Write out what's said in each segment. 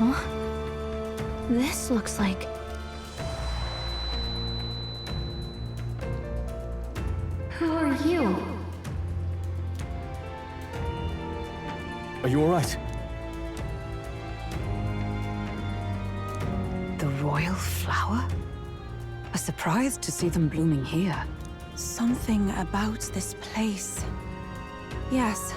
Huh? This looks like... Who are you? Are you all right? The royal flower? A surprise to see them blooming here. Something about this place. Yes.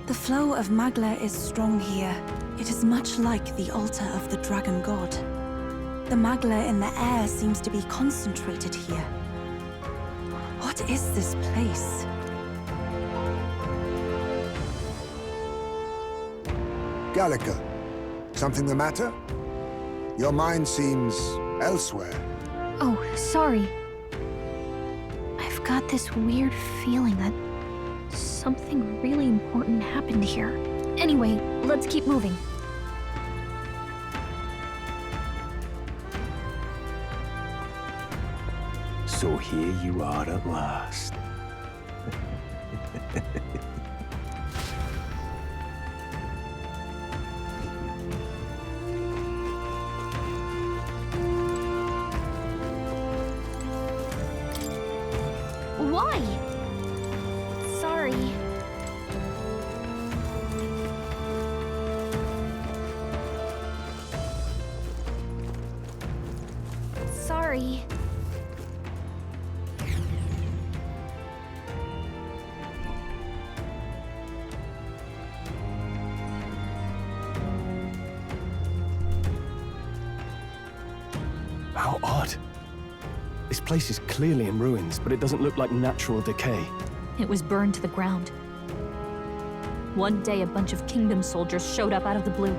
The flow of magla is strong here. It is much like the altar of the dragon god. The magla in the air seems to be concentrated here. What is this place? Gallica, something the matter? Your mind seems elsewhere. Oh, sorry. I've got this weird feeling that something really important happened here. Anyway, let's keep moving. So here you are at last. Why? Sorry. Sorry. How odd. This place is clearly in ruins, but it doesn't look like natural decay. It was burned to the ground. One day, a bunch of kingdom soldiers showed up out of the blue.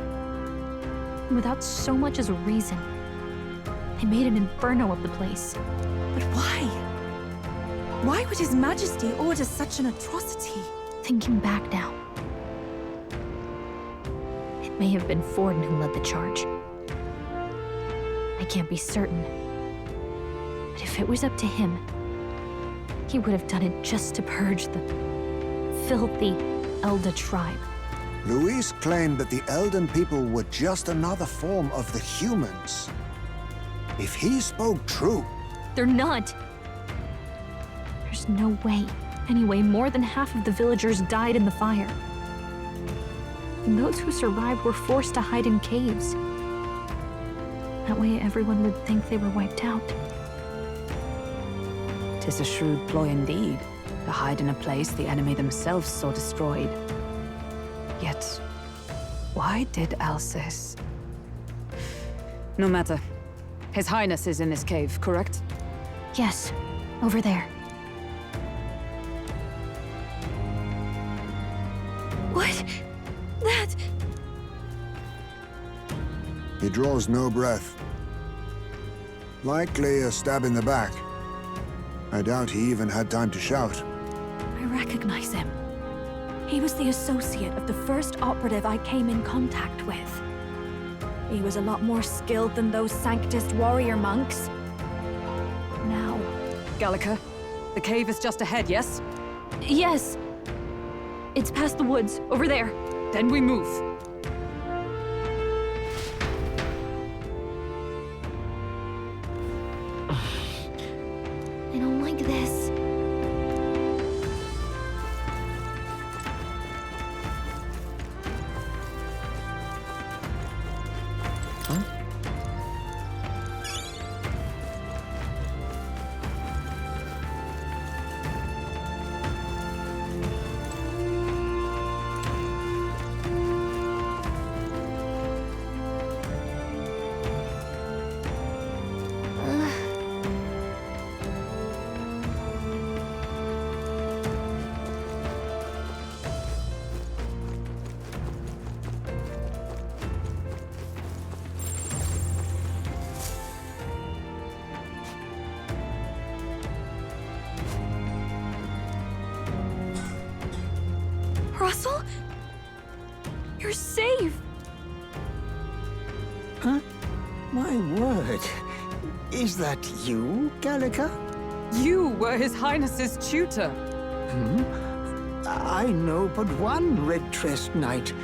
Without so much as a reason. They made an inferno of the place. But why? Why would His Majesty order such an atrocity? Thinking back now, it may have been Forden who led the charge. I can't be certain. But if it was up to him, he would have done it just to purge the filthy Elda tribe. Luis claimed that the Elden people were just another form of the humans. If he spoke true... They're not. There's no way. Anyway, more than half of the villagers died in the fire. And those who survived were forced to hide in caves. That way everyone would think they were wiped out. 'Tis a shrewd ploy indeed, to hide in a place the enemy themselves saw destroyed. Yet, why did Alcis? No matter. His Highness is in this cave, correct? Yes, over there. What? That... He draws no breath. Likely a stab in the back. I doubt he even had time to shout. I recognize him. He was the associate of the first operative I came in contact with. He was a lot more skilled than those Sanctist warrior monks. Now... Gallica, the cave is just ahead, yes? Yes! It's past the woods, over there. Then we move. I don't like this. Russell? You're safe! Huh? My word. Is that you, Gallica? You were His Highness's tutor. I know but one red-tressed knight.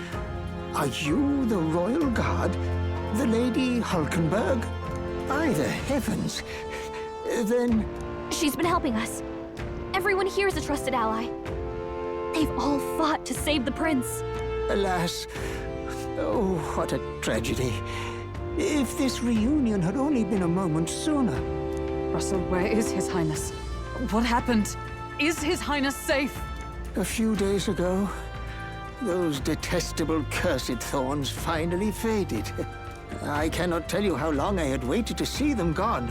Are you the royal guard? The Lady Hulkenberg? By the heavens. Then... She's been helping us. Everyone here is a trusted ally. They've all fought to save the prince. Alas. Oh, what a tragedy. If this reunion had only been a moment sooner. Russell, where is His Highness? What happened? Is His Highness safe? A few days ago, those detestable cursed thorns finally faded. I cannot tell you how long I had waited to see them gone.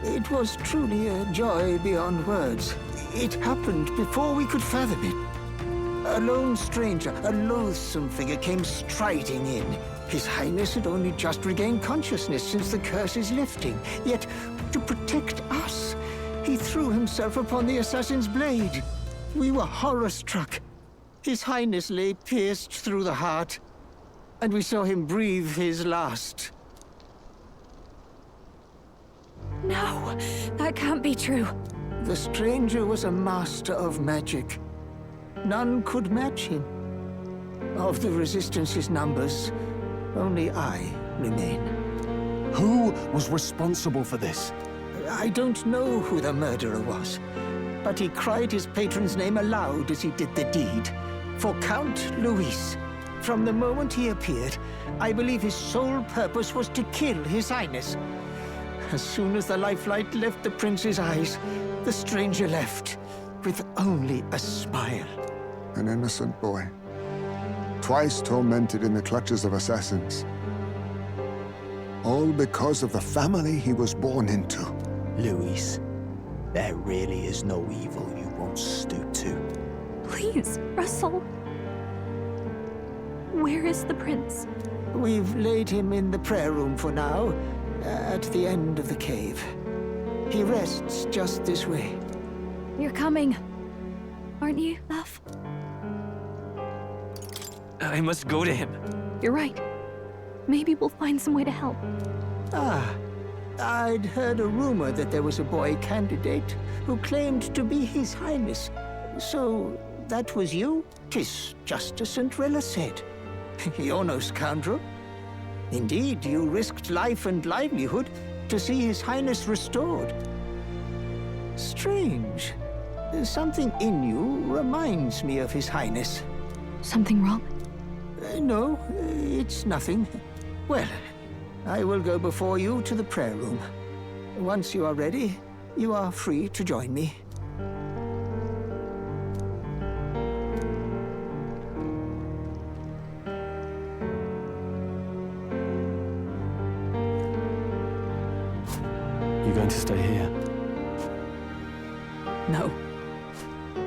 It was truly a joy beyond words. It happened before we could fathom it. A lone stranger, a loathsome figure came striding in. His Highness had only just regained consciousness since the curse's lifting. Yet, to protect us, he threw himself upon the assassin's blade. We were horror-struck. His Highness lay pierced through the heart, and we saw him breathe his last. No, that can't be true. The stranger was a master of magic. None could match him. Of the Resistance's numbers, only I remain. Who was responsible for this? I don't know who the murderer was, but he cried his patron's name aloud as he did the deed. For Count Luis. From the moment he appeared, I believe his sole purpose was to kill His Highness. As soon as the lifelight left the prince's eyes, the stranger left, with only a smile. An innocent boy. Twice tormented in the clutches of assassins. All because of the family he was born into. Luis, there really is no evil you won't stoop to. Please, Russell. Where is the prince? We've laid him in the prayer room for now, at the end of the cave. He rests just this way. You're coming, aren't you, love? I must go to him. You're right. Maybe we'll find some way to help. Ah, I'd heard a rumor that there was a boy candidate who claimed to be His Highness. So, that was you? 'Tis just as St. Rilla said. You're no scoundrel. Indeed, you risked life and livelihood to see His Highness restored. Strange. Something in you reminds me of His Highness. Something wrong? No, it's nothing. Well, I will go before you to the prayer room. Once you are ready, you are free to join me. You going to stay here? No.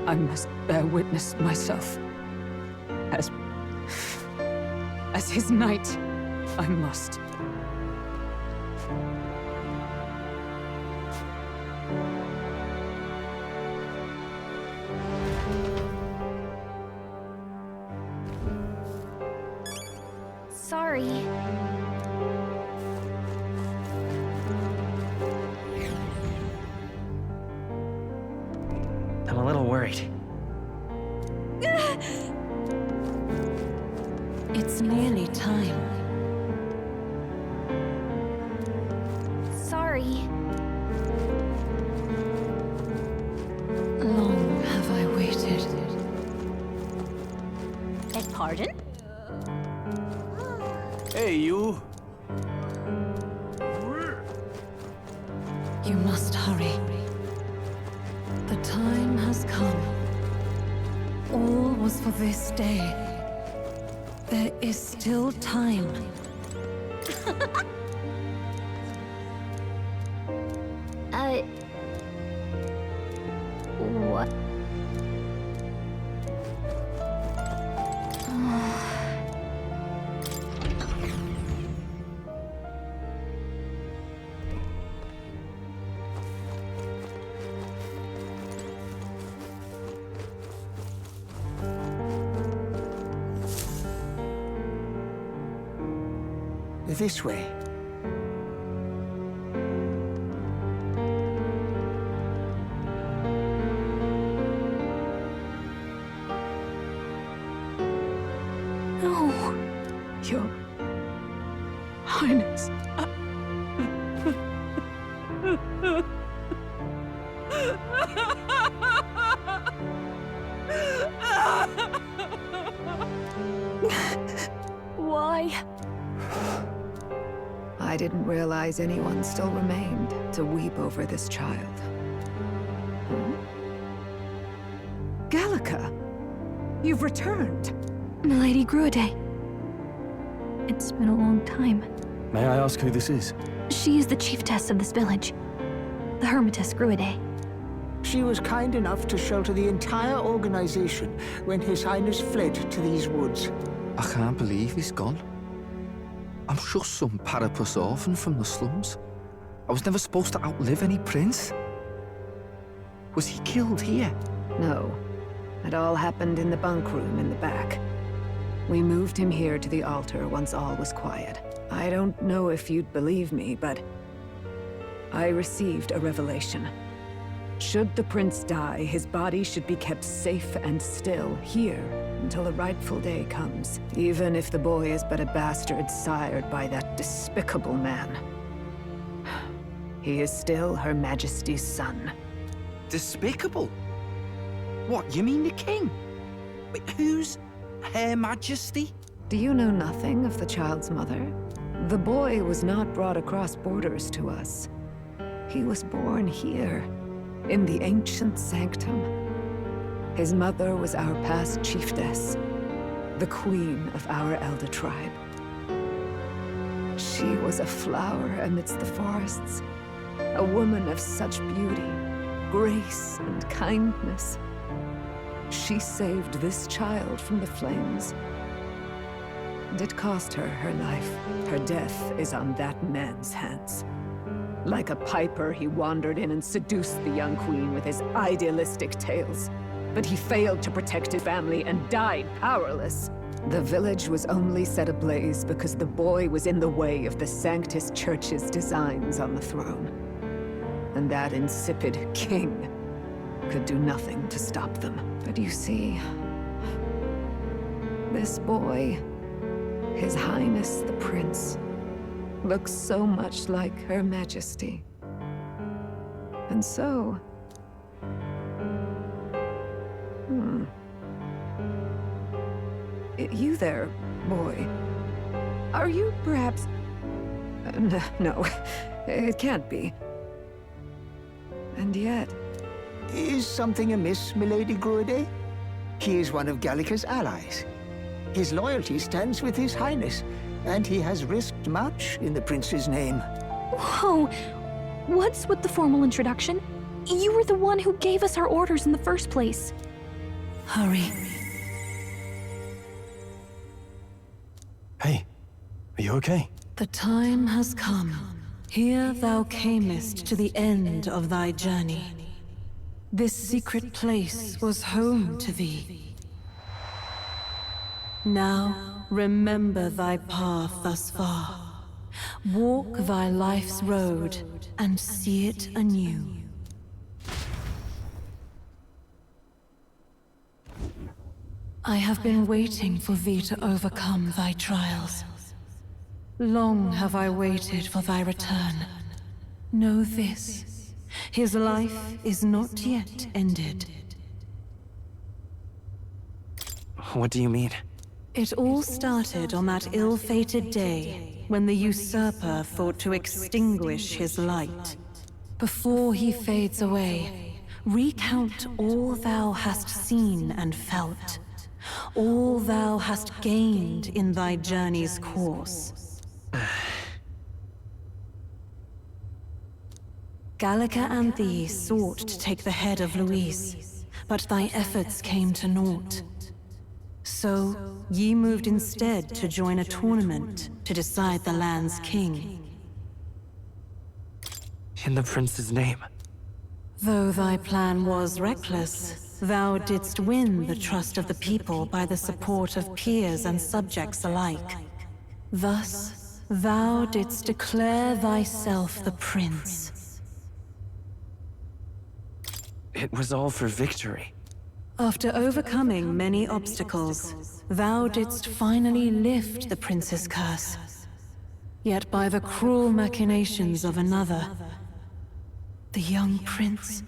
I must bear witness myself. As his knight, I must. Sorry. I'm a little worried. It's nearly time. Sorry. Long have I waited. Beg pardon? Hey, you! You must hurry. The time has come. All was for this day. There is still time. What? This way. No. Your Highness. Why? I didn't realize anyone still remained to weep over this child. Gallica, you've returned. Milady Gruide. It's been a long time. May I ask who this is? She is the chiefess of this village. The Hermitess Gruide. She was kind enough to shelter the entire organization when His Highness fled to these woods. I can't believe he's gone. I'm just some parapus orphan from the slums. I was never supposed to outlive any prince. Was he killed here? No. It all happened in the bunk room in the back. We moved him here to the altar once all was quiet. I don't know if you'd believe me, but I received a revelation. Should the prince die, his body should be kept safe and still here until the rightful day comes, even if the boy is but a bastard sired by that despicable man. He is still Her Majesty's son. Despicable? What, you mean the king? Wait, who's Her Majesty? Do you know nothing of the child's mother? The boy was not brought across borders to us. He was born here, in the ancient sanctum. His mother was our past chiefess, the queen of our Elda tribe. She was a flower amidst the forests, a woman of such beauty, grace, and kindness. She saved this child from the flames. And it cost her her life. Her death is on that man's hands. Like a piper, he wandered in and seduced the young queen with his idealistic tales. But he failed to protect his family and died powerless. The village was only set ablaze because the boy was in the way of the Sanctus Church's designs on the throne. And that insipid king could do nothing to stop them. But you see, this boy, His Highness the Prince, looks so much like Her Majesty. And so... You there, boy. Are you perhaps... No, it can't be. And yet... Is something amiss, Milady Gruide? He is one of Gallica's allies. His loyalty stands with His Highness, and he has risked much in the prince's name. Whoa! What's with the formal introduction? You were the one who gave us our orders in the first place. Hurry. Hey, are you okay? The time has come. Here thou camest to the end of thy journey. This secret place was home to thee. Now, remember thy path thus far. Walk thy life's road and see it anew. I have been waiting for thee to overcome thy trials. Long have I waited for thy return. Know this, his life is not yet ended. What do you mean? It all started on that ill-fated day when the usurper thought to extinguish his light. Before he fades away, recount all thou hast seen and felt. All thou hast gained in thy journey's course. Gallica and thee sought to take the head of Louise, but thy efforts came to naught. So, ye moved instead to join a tournament to decide the land's king. In the prince's name. Though thy plan was reckless, thou didst win the trust of the people by the support of peers and subjects alike. Thus, thou didst declare thyself the prince. It was all for victory. After overcoming many obstacles, thou didst finally lift the prince's curse. Yet by the cruel machinations of another, the young prince...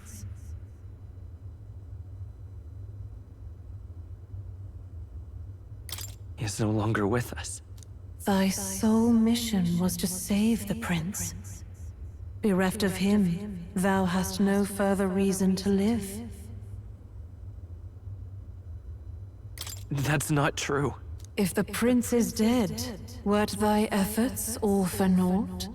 He is no longer with us. Thy sole mission was to save the prince. Bereft of him, thou hast no further reason to live. That's not true. If the prince is dead, wert thy efforts all for naught?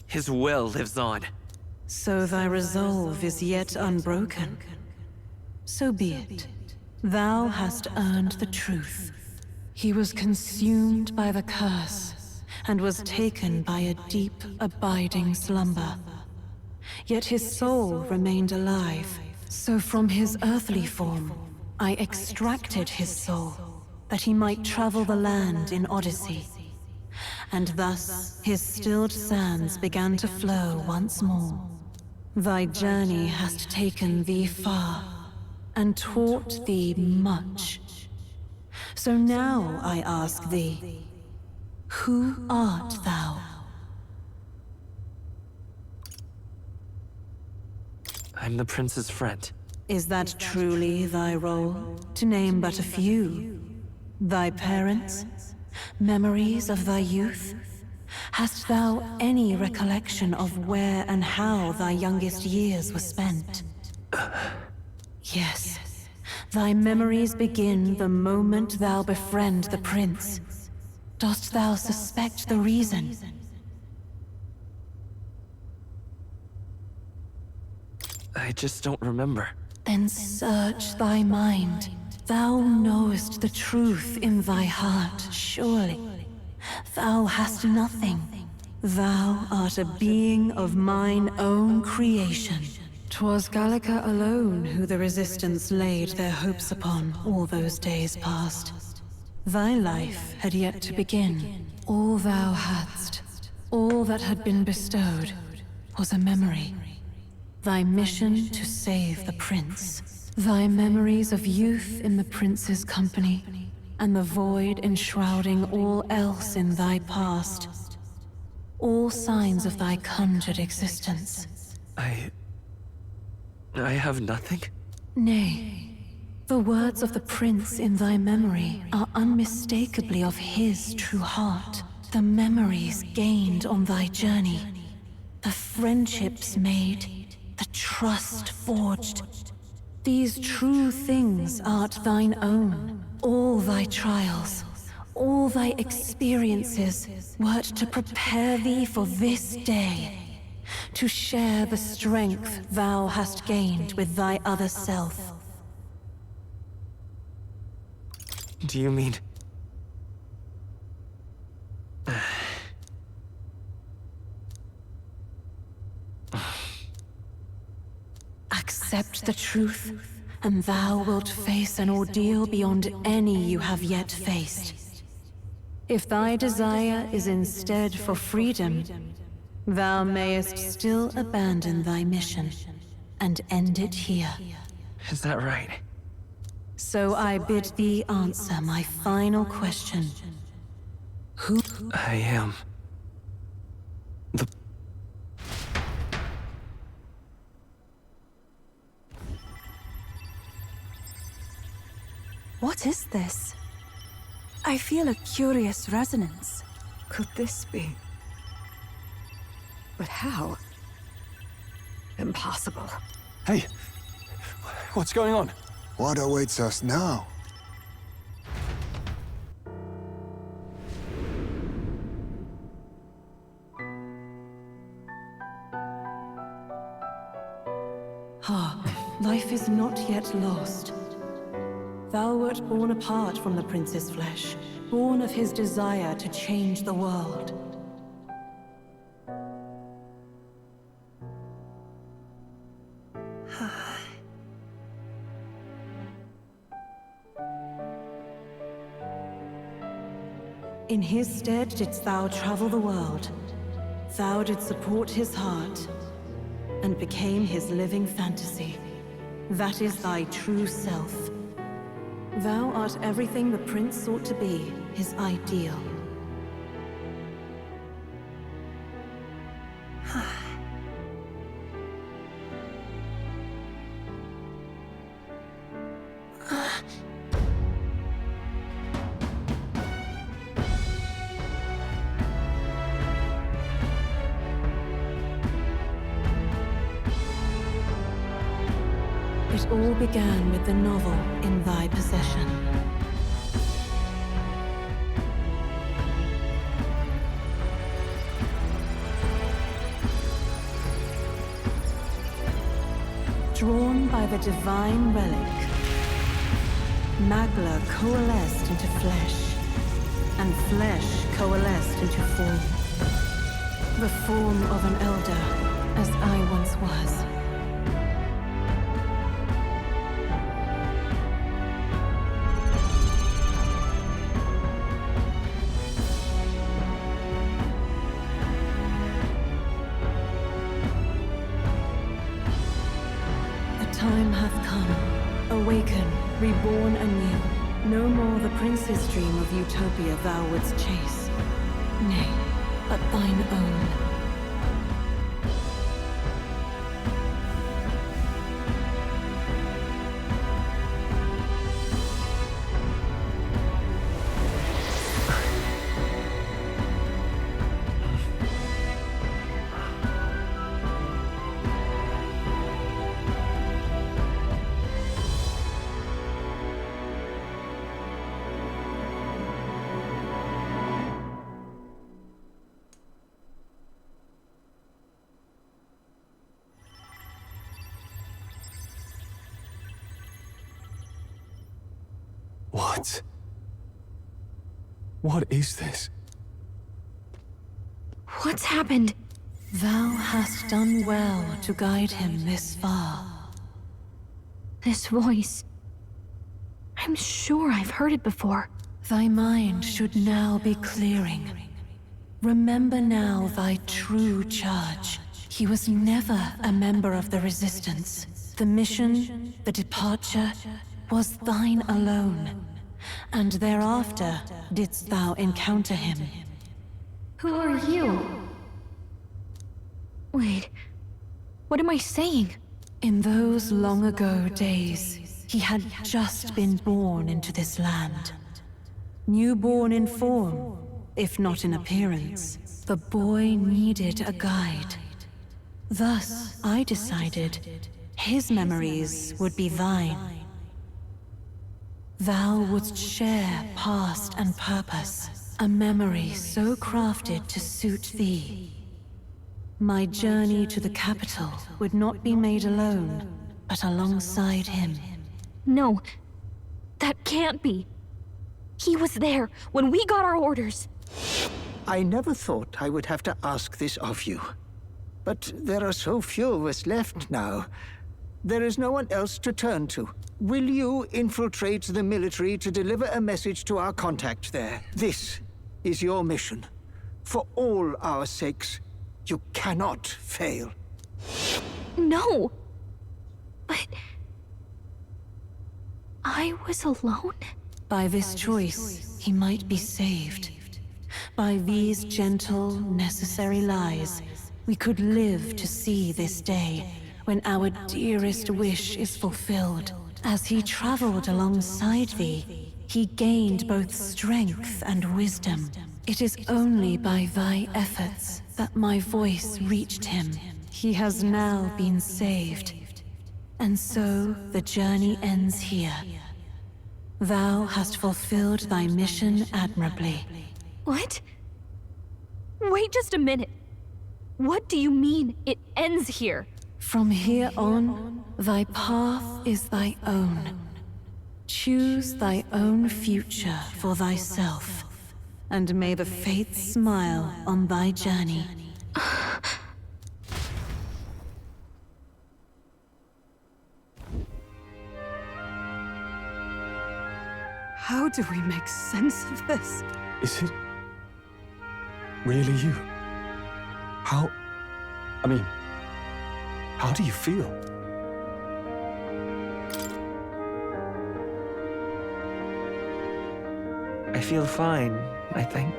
His will lives on. So thy resolve is yet unbroken. So be it. Thou hast earned the truth. He was consumed by the curse, and was taken by a deep, abiding slumber. Yet his soul remained alive, so from his earthly form, I extracted his soul, that he might travel the land in Odyssey. And thus, his stilled sands began to flow once more. Thy journey hast taken thee far, and taught thee much. So now I ask thee, who art thou? I'm the prince's friend. Is that truly thy role? To name but a few. Thy parents? Memories of thy youth? Hast thou any recollection of where and how thy youngest years were spent? Yes. Thy memories begin the moment thou befriend the prince. Dost thou suspect the reason? I just don't remember. Then search thy mind. Thou knowest the truth in thy heart, surely. Thou hast nothing. Thou art a being of mine own creation. 'Twas Gallica alone who the Resistance laid their hopes upon all those days past. Thy life had yet to begin. All thou hadst, all that had been bestowed, was a memory. Thy mission to save the prince. Thy memories of youth in the prince's company, and the void enshrouding all else in thy past. All signs of thy conjured existence. I have nothing? Nay. The words of the prince in thy memory are unmistakably of his true heart. The memories gained on thy journey. The friendships made. The trust forged. These true things art thine own. All thy trials, all thy experiences wert to prepare thee for this day. To share the strength thou hast gained with thy other self. Do you mean... Accept the truth, and thou wilt face an ordeal beyond any you have yet faced. If thy desire is instead for freedom, thou mayest still abandon thy mission, and end it here. Is that right? So I bid thee answer my final question. Who... I am... the... What is this? I feel a curious resonance. Could this be? But how? Impossible. Hey! What's going on? What awaits us now? Hark, life is not yet lost. Thou wert born apart from the prince's flesh, born of his desire to change the world. In his stead didst thou travel the world. Thou didst support his heart, and became his living fantasy. That is thy true self. Thou art everything the prince sought to be, his ideal. It all began with the novel in thy possession. Drawn by the divine relic, Magla coalesced into flesh, and flesh coalesced into form. The form of an Elda, as I once was. Time hath come. Awaken, reborn anew. No more the prince's dream of utopia thou wouldst chase. Nay, but thine own. What? What is this? What's happened? Thou hast done well to guide him this far. This voice. I'm sure I've heard it before. Thy mind should now be clearing. Remember now thy true charge. He was never a member of the Resistance. The mission, the departure, was thine alone. And thereafter didst thou encounter him. Who are you? Wait, what am I saying? In those long ago days, he had just been born into this land. Newborn in form, if not in appearance, the boy needed a guide. Thus, I decided his memories would be thine. Thou wouldst share past and purpose, a memory so crafted to suit thee. My journey to the capital would not be made alone, but alongside him. No, that can't be. He was there when we got our orders. I never thought I would have to ask this of you. But there are so few of us left now. There is no one else to turn to. Will you infiltrate the military to deliver a message to our contact there? This is your mission. For all our sakes, you cannot fail. No! But... I was alone? By this choice, he might be saved. By these gentle, necessary lies, we could live to see this day when our dearest wish is fulfilled. As he traveled alongside thee, he gained both strength and wisdom. It is only by thy efforts that my voice reached him. He has now been saved. And so the journey ends here. Thou hast fulfilled thy mission admirably. What? Wait just a minute. What do you mean, it ends here? From here on, thy path is thy own. Choose thy own future for thyself, and may the fates smile on thy journey. How do we make sense of this? Is it really you? How? I mean, How do you feel? I feel fine, I think.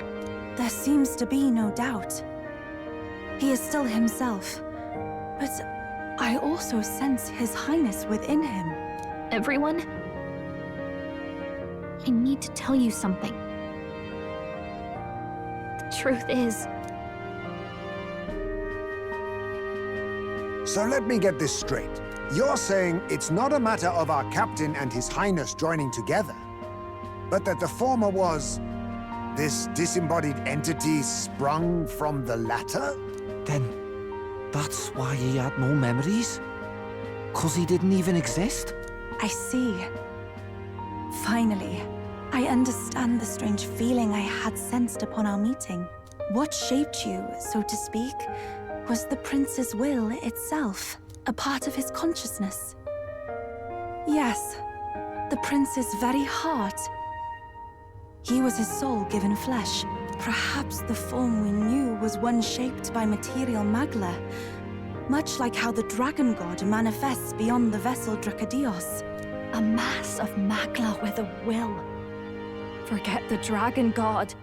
There seems to be no doubt. He is still himself, but I also sense His Highness within him. Everyone, I need to tell you something. The truth is, So let me get this straight. You're saying it's not a matter of our captain and His Highness joining together, but that the former was this disembodied entity sprung from the latter? Then that's why he had no memories? 'Cause he didn't even exist? I see. Finally, I understand the strange feeling I had sensed upon our meeting. What shaped you, so to speak, was the prince's will itself, a part of his consciousness. Yes, the prince's very heart. He was his soul given flesh. Perhaps the form we knew was one shaped by material magla, much like how the dragon god manifests beyond the vessel Dracadios. a mass of magla with a will. Forget the dragon god.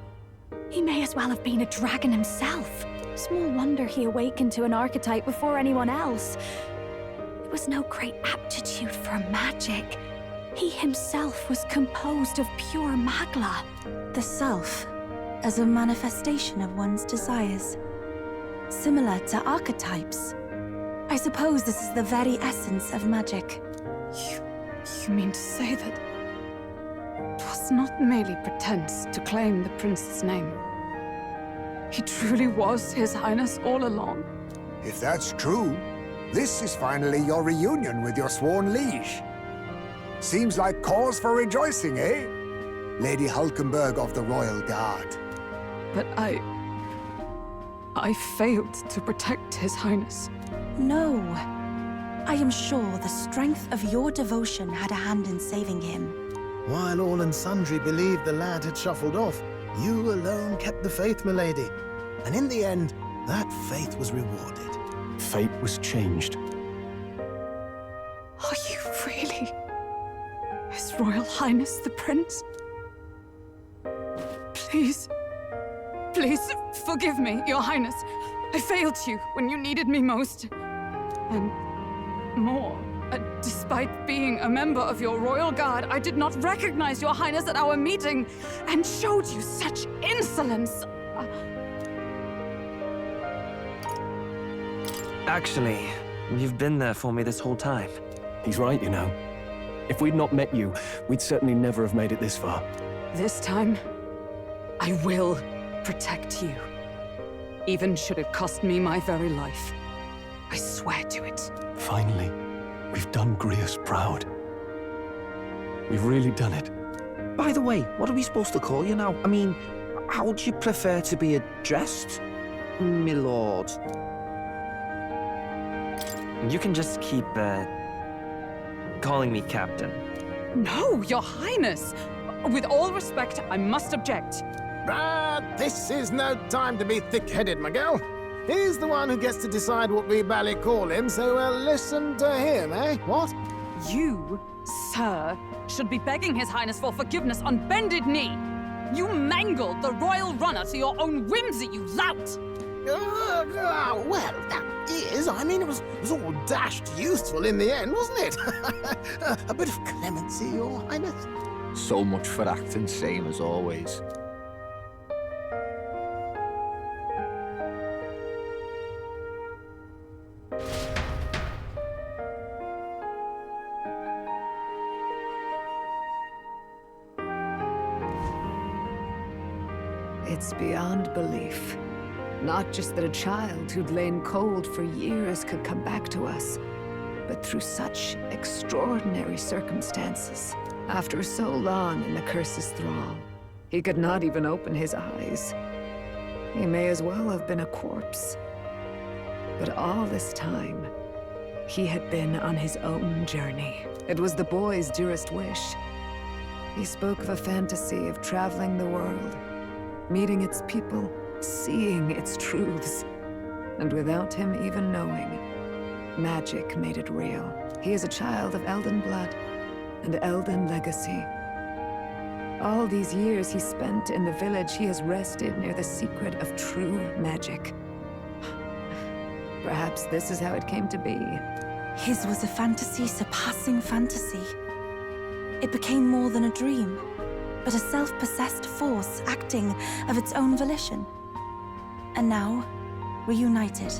He may as well have been a dragon himself. Small wonder he awakened to an archetype before anyone else. It was no great aptitude for magic. He himself was composed of pure magla. The self, as a manifestation of one's desires. Similar to archetypes. I suppose this is the very essence of magic. You mean to say that it was not merely pretense to claim the prince's name? He truly was His Highness all along? If that's true, this is finally your reunion with your sworn liege. Seems like cause for rejoicing, eh? Lady Hulkenberg of the Royal Guard. But I failed to protect His Highness. No. I am sure the strength of your devotion had a hand in saving him. While all and sundry believed the lad had shuffled off, you alone kept the faith, milady. And in the end, that faith was rewarded. Fate was changed. Are you really His Royal Highness the Prince? Please, please forgive me, Your Highness. I failed you when you needed me most. And more, despite being a member of your royal guard, I did not recognize Your Highness at our meeting and showed you such insolence. Actually, you've been there for me this whole time. He's right, you know. If we'd not met you, we'd certainly never have made it this far. This time, I will protect you. Even should it cost me my very life. I swear to it. Finally, we've done Grius proud. We've really done it. By the way, what are we supposed to call you now? I mean, how would you prefer to be addressed, my lord? You can just keep, calling me Captain. No, Your Highness! With all respect, I must object. But this is no time to be thick-headed, Miguel. He's the one who gets to decide what we bally call him, so listen to him, eh? What? You, sir, should be begging His Highness for forgiveness on bended knee. You mangled the royal runner to your own whimsy, you lout! Well, that is, I mean, it was all dashed useful in the end, wasn't it? A bit of clemency, Your Highness. So much for acting same as always. It's beyond belief. Not just that a child who'd lain cold for years could come back to us, but through such extraordinary circumstances. After so long in the curse's thrall, he could not even open his eyes. He may as well have been a corpse. But all this time, he had been on his own journey. It was the boy's dearest wish. He spoke of a fantasy of traveling the world, meeting its people, seeing its truths. And without him even knowing, Magic made it real. He is a child of Elden blood and Elden legacy. All these years he spent in the village, he has rested near the secret of true magic. Perhaps this is how it came to be. His was a fantasy surpassing fantasy. It became more than a dream, but a self-possessed force acting of its own volition. And now, reunited,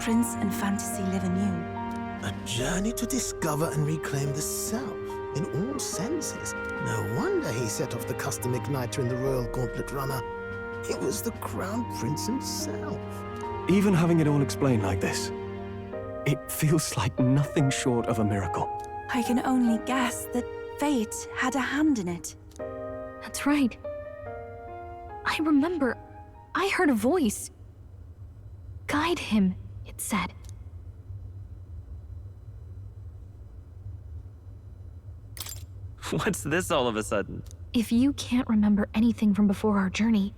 Prince and fantasy live anew. A journey to discover and reclaim the self, in all senses. No wonder he set off the custom igniter in the Royal Gauntlet Runner. It was the Crown Prince himself. Even having it all explained like this, it feels like nothing short of a miracle. I can only guess that fate had a hand in it. That's right. I remember, I heard a voice. Guide him, it said. What's this all of a sudden? If you can't remember anything from before our journey,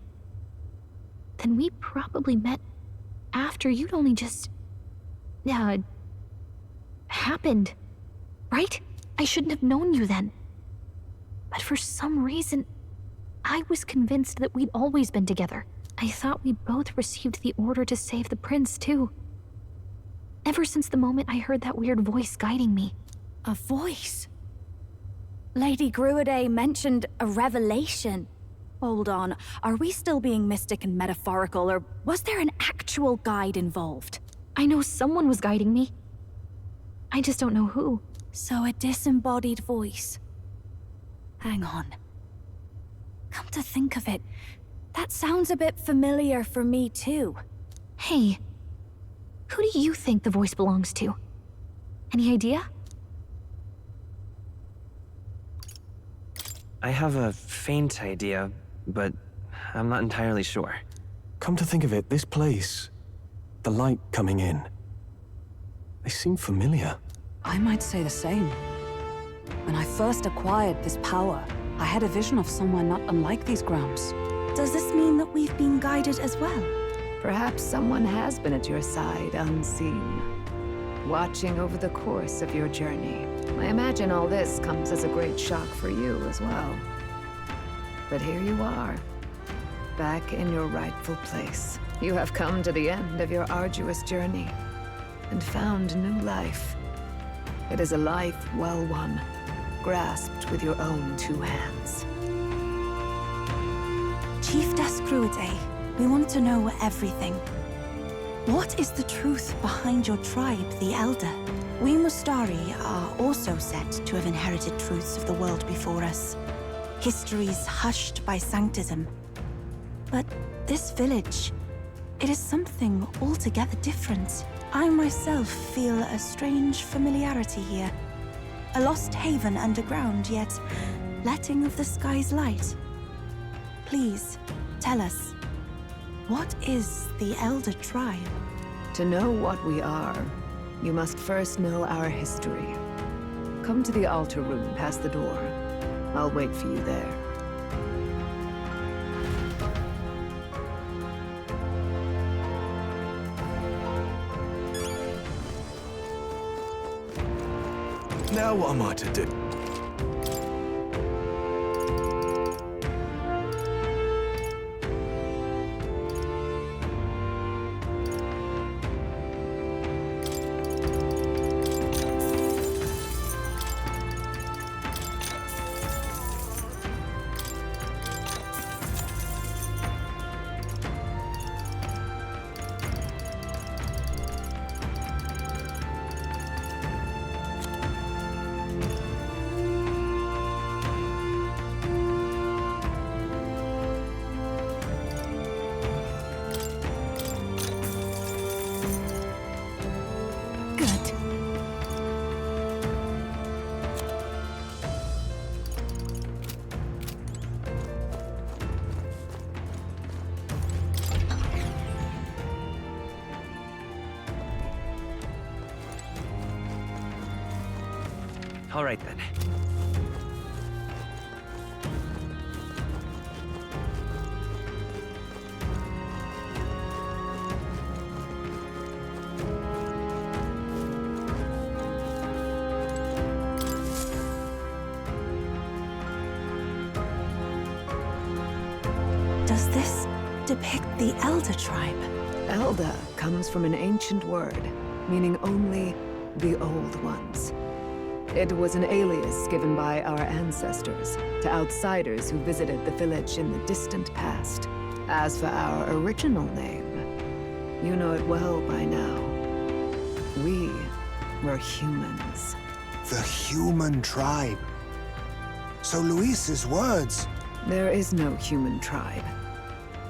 then we probably met after you'd only just... happened, right? I shouldn't have known you then. But for some reason, I was convinced that we'd always been together. I thought we both received the order to save the prince, too. Ever since the moment I heard that weird voice guiding me. A voice? Lady Gruiday mentioned a revelation. Hold on, are we still being mystic and metaphorical, or was there an actual guide involved? I know someone was guiding me. I just don't know who. So a disembodied voice. Hang on. Come to think of it, that sounds a bit familiar for me too. Hey, who do you think the voice belongs to? Any idea? I have a faint idea, but I'm not entirely sure. Come to think of it, this place, the light coming in, they seem familiar. I might say the same. When I first acquired this power, I had a vision of someone not unlike these grounds. Does this mean that we've been guided as well? Perhaps someone has been at your side unseen, watching over the course of your journey. I imagine all this comes as a great shock for you as well. But here you are, back in your rightful place. You have come to the end of your arduous journey and found new life. It is a life well won, grasped with your own two hands. Chiefess Gruiday, we want to know everything. What is the truth behind your tribe, the Elda? We Mustari are also said to have inherited truths of the world before us. Histories hushed by sanctism. But this village, it is something altogether different. I myself feel a strange familiarity here. A lost haven underground, yet letting of the sky's light. Please, tell us, what is the Elder tribe? To know what we are, you must first know our history. Come to the altar room past the door. I'll wait for you there. Now what am I to do? All right then. Does this depict the Elda tribe? Elda comes from an ancient word, meaning only the old ones. It was an alias given by our ancestors to outsiders who visited the village in the distant past. As for our original name, you know it well by now. We were humans. The human tribe. So Luis's words... There is no human tribe.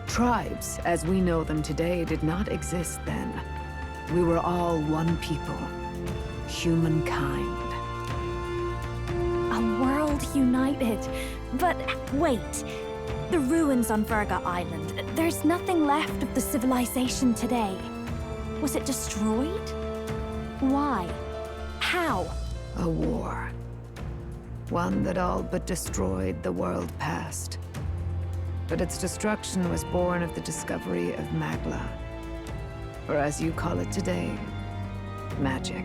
Tribes, as we know them today, did not exist then. We were all one people. Humankind. A world united. But wait. The ruins on Virga Island. There's nothing left of the civilization today. Was it destroyed? Why? How? A war. One that all but destroyed the world past. But its destruction was born of the discovery of Magla. Or as you call it today, magic.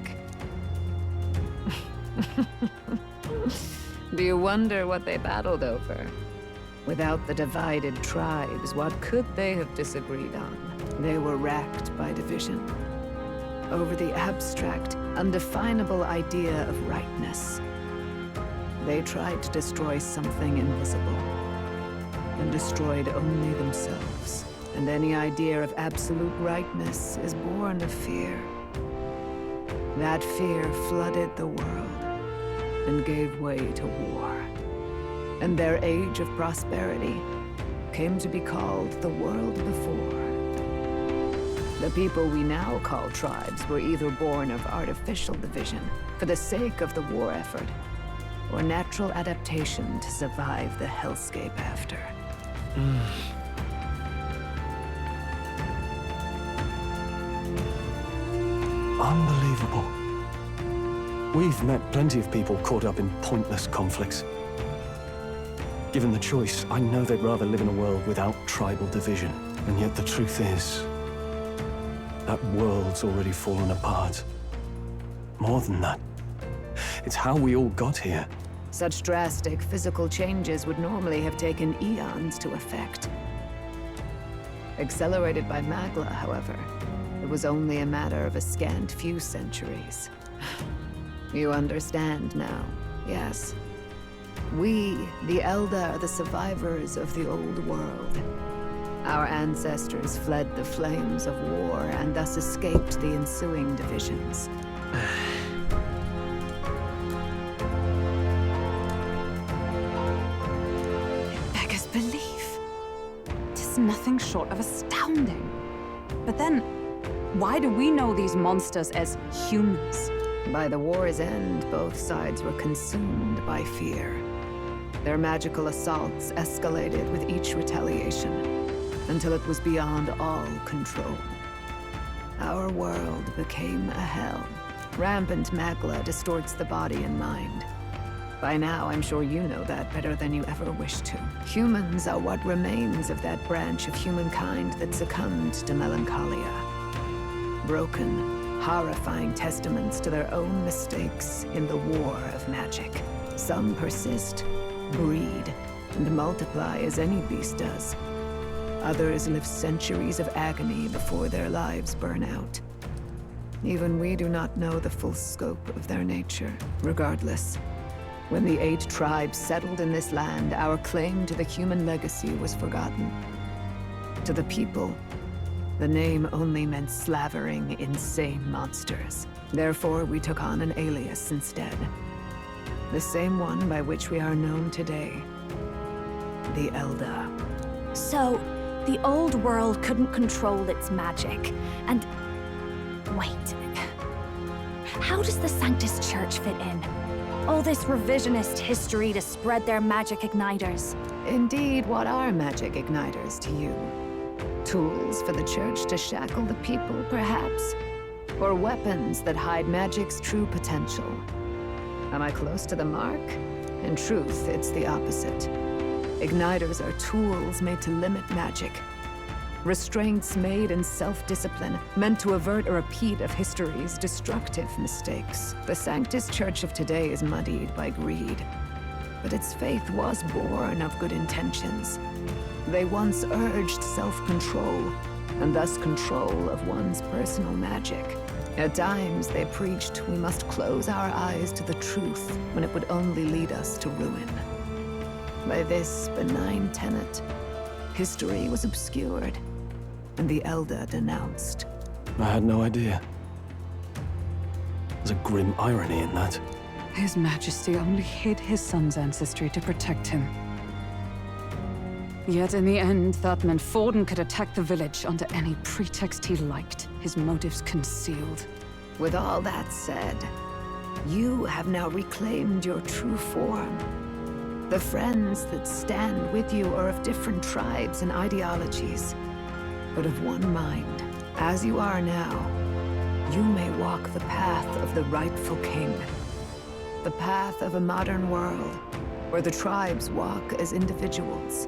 Do you wonder what they battled over? Without the divided tribes, what could they have disagreed on? They were racked by division. Over the abstract, undefinable idea of rightness. They tried to destroy something invisible, and destroyed only themselves. And any idea of absolute rightness is born of fear. That fear flooded the world, and gave way to war. And their age of prosperity came to be called the world before. The people we now call tribes were either born of artificial division for the sake of the war effort, or natural adaptation to survive the hellscape after. Unbelievable. We've met plenty of people caught up in pointless conflicts. Given the choice, I know they'd rather live in a world without tribal division. And yet the truth is, that world's already fallen apart. More than that, it's how we all got here. Such drastic physical changes would normally have taken eons to effect. Accelerated by Magla, however, it was only a matter of a scant few centuries. You understand now, yes? We, the Elda, are the survivors of the old world. Our ancestors fled the flames of war and thus escaped the ensuing divisions. It beggars belief. It is nothing short of astounding. But then, why do we know these monsters as humans? By the war's end, both sides were consumed by fear. Their magical assaults escalated with each retaliation, until it was beyond all control. Our world became a hell. Rampant Magla distorts the body and mind. By now, I'm sure you know that better than you ever wished to. Humans are what remains of that branch of humankind that succumbed to melancholia. Broken, horrifying testaments to their own mistakes in the war of magic. Some persist, breed, and multiply as any beast does. Others live centuries of agony before their lives burn out. Even we do not know the full scope of their nature. Regardless, when the 8 tribes settled in this land, our claim to the human legacy was forgotten. To the people, the name only meant slavering, insane monsters. Therefore, we took on an alias instead. The same one by which we are known today. The Elda. So, the old world couldn't control its magic, and... Wait. How does the Sanctus Church fit in? All this revisionist history to spread their magic igniters. Indeed, what are magic igniters to you? Tools for the Church to shackle the people, perhaps? Or weapons that hide magic's true potential? Am I close to the mark? In truth, it's the opposite. Igniters are tools made to limit magic. Restraints made in self-discipline, meant to avert a repeat of history's destructive mistakes. The Sanctus Church of today is muddied by greed, but its faith was born of good intentions. They once urged self-control, and thus control of one's personal magic. At times, they preached we must close our eyes to the truth when it would only lead us to ruin. By this benign tenet, history was obscured, and the Elda denounced. I had no idea. There's a grim irony in that. His Majesty only hid his son's ancestry to protect him. Yet in the end, that meant Forden could attack the village under any pretext he liked, his motives concealed. With all that said, you have now reclaimed your true form. The friends that stand with you are of different tribes and ideologies, but of one mind. As you are now, you may walk the path of the rightful king. The path of a modern world, where the tribes walk as individuals,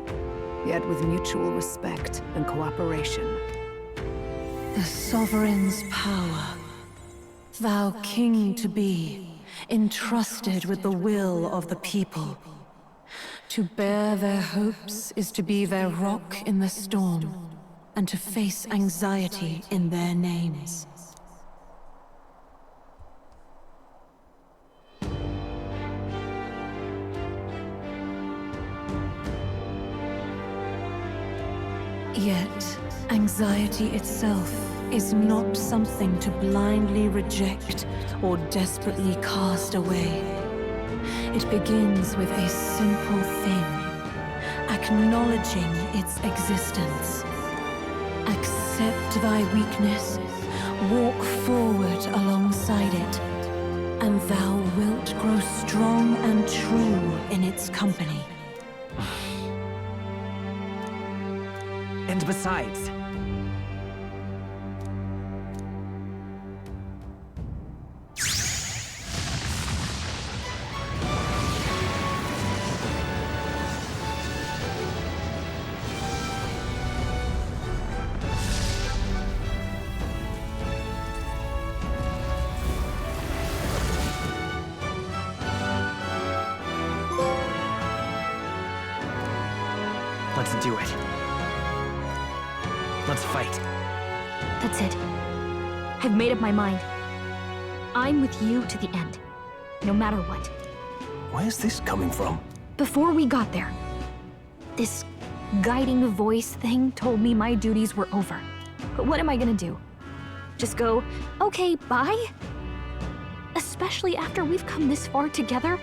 yet with mutual respect and cooperation. The sovereign's power, thou king to be, entrusted with the will of the people. To bear their hopes is to be their rock in the storm, and to face anxiety in their names. Yet, anxiety itself is not something to blindly reject or desperately cast away. It begins with a simple thing, acknowledging its existence. Accept thy weakness, walk forward alongside it, and thou wilt grow strong and true in its company. And besides... Let's do it. Let's fight. That's it. I've made up my mind. I'm with you to the end, no matter what. Where's this coming from? Before we got there, this guiding voice thing told me my duties were over. But what am I gonna do? Just go, okay, bye? Especially after we've come this far together?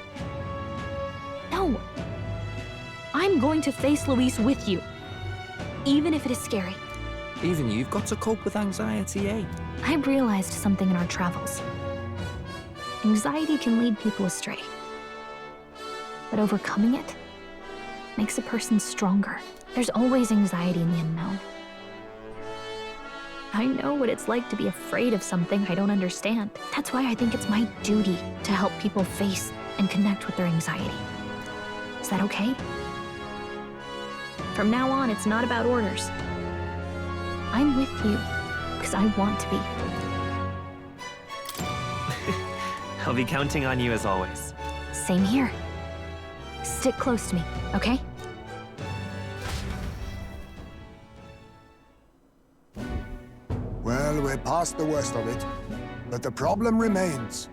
No. I'm going to face Luis with you, even if it is scary. Even you've got to cope with anxiety, eh? I realized something in our travels. Anxiety can lead people astray. But overcoming it makes a person stronger. There's always anxiety in the unknown. I know what it's like to be afraid of something I don't understand. That's why I think it's my duty to help people face and connect with their anxiety. Is that okay? From now on, it's not about orders. I'm with you because I want to be. I'll be counting on you as always. Same here. Stick close to me, okay? Well, we're past the worst of it. But the problem remains.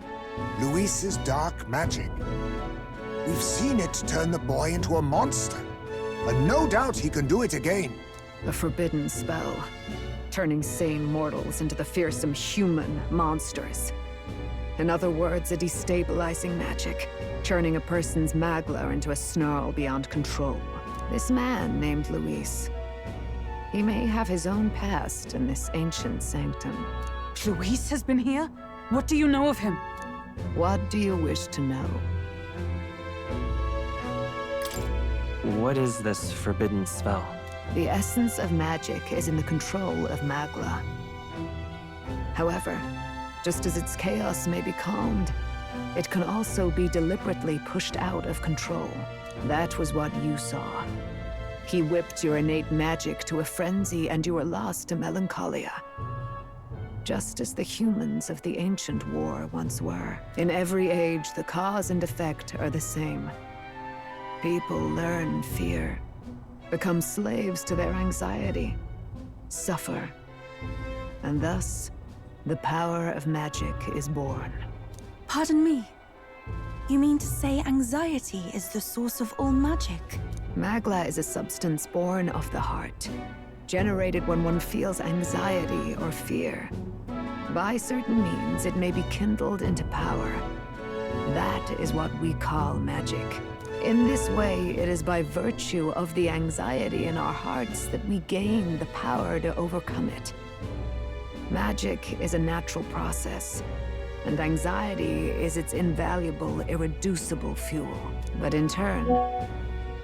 Luis's dark magic. We've seen it turn the boy into a monster. And no doubt he can do it again. A forbidden spell, turning sane mortals into the fearsome human monsters. In other words, a destabilizing magic, turning a person's magla into a snarl beyond control. This man named Luis, he may have his own past in this ancient sanctum. Luis has been here? What do you know of him? What do you wish to know? What is this forbidden spell? The essence of magic is in the control of magla. However, just as its chaos may be calmed, it can also be deliberately pushed out of control. That was what you saw. He whipped your innate magic to a frenzy and you were lost to melancholia. Just as the humans of the ancient war once were. In every age, the cause and effect are the same. People learn fear, become slaves to their anxiety, suffer, and thus, the power of magic is born. Pardon me. You mean to say anxiety is the source of all magic? Magla is a substance born of the heart, generated when one feels anxiety or fear. By certain means, it may be kindled into power. That is what we call magic. In this way, it is by virtue of the anxiety in our hearts that we gain the power to overcome it. Magic is a natural process, and anxiety is its invaluable, irreducible fuel. But in turn,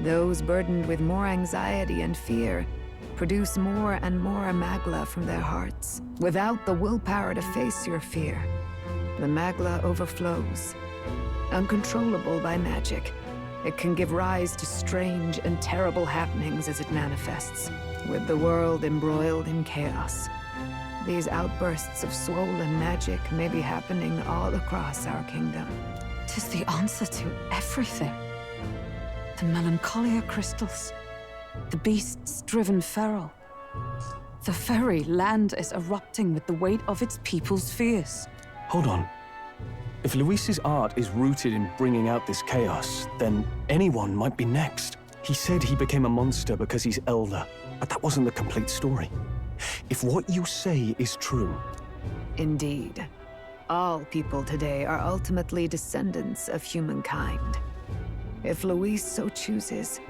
those burdened with more anxiety and fear produce more and more magla from their hearts. Without the willpower to face your fear, the magla overflows. Uncontrollable by magic, it can give rise to strange and terrible happenings as it manifests, with the world embroiled in chaos. These outbursts of swollen magic may be happening all across our kingdom. 'Tis the answer to everything. The melancholia crystals, the beasts driven feral. The very land is erupting with the weight of its people's fears. Hold on. If Luis's art is rooted in bringing out this chaos, then anyone might be next. He said he became a monster because he's Elda, but that wasn't the complete story. If what you say is true... Indeed. All people today are ultimately descendants of humankind. If Luis so chooses,